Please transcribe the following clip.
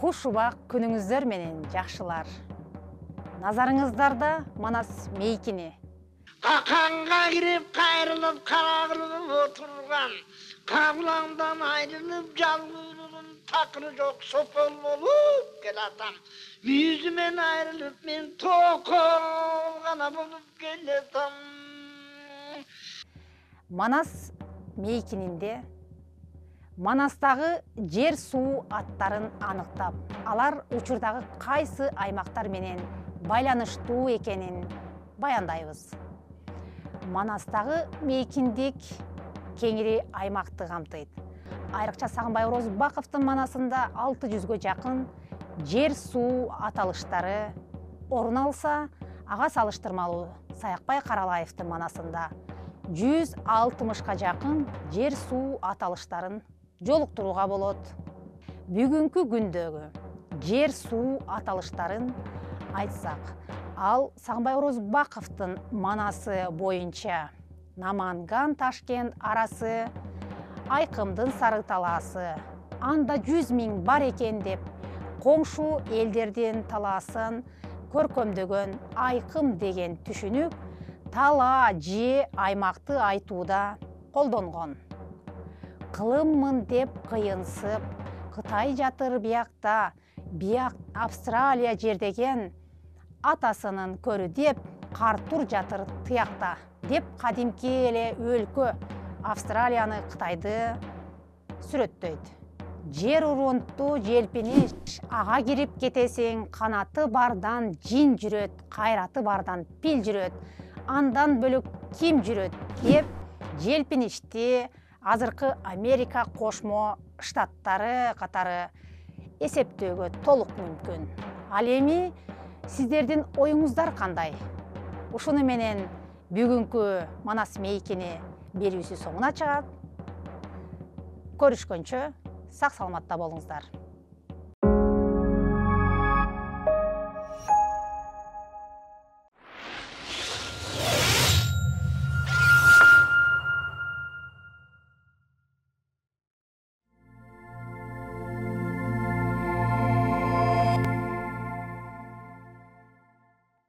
Хуш убак күнүңүздөр менен жакшылар. Назарыңыздарда Манас мейкини. Қақанға кіріп, қайрылып, қарағылып отырған, қабылаңдан айрылып, жалғырылып, тақыры жоқ сопыл болып келатам. Мүйізімен айрылып, мен тоқыл ғана болып келетам. Манас мейкининде Манастагы жер суу аттарын аныктап, алар учурдагы кайсы аймактар менен байланыштуу экенин баяндайбыз. Манастагы мейкиндик кеңири аймакты камтыйт. Айрыкча Сагынбай Орозбаковдун манасында 600гө жакын жер суу аталыштары орун алса, ага салыштырмалуу Саякбай Каралаевдин манасында 160га жакын жер суу аталыштарын жолуктурууга болот. Бүгүнкү күндөгү жер суу аталыштарын айтсак, ал Сагынбай Орозбаковдун манасы боюнча Наманган Ташкент арасы, Айкымдын Сары талаасы, анда 100 000 бар экен деп коңшу элдердин талаасын көркөмдөгөн Айкым деген түшүнүк тала же аймакты айтууда колдонгон. Кылыммын деп кыйынсып, Кытай жатыр биякта, бияк Австралия жердеген, атасынын көрү деп Картур жатыр тыякта деп кадимки эле өлкө Австралияны, Кытайды сүрөттөйт. Жер урунтту желпиниш, ага кирип кетесең, канаты бардан жин жүрөт, кайраты бардан пил жүрөт, андан бөлөк ким жүрөт деп желпиништи азыркы Америка кошмо штаттары катары эсептөөгө толук мүмкүн. Ал эми сиздердин оюңуздар кандай? Ушуну менен бүгүнкү Манас мейкини берүүсү соңуна чыгат. Көрүшкөнчө сак саламатта болуңуздар.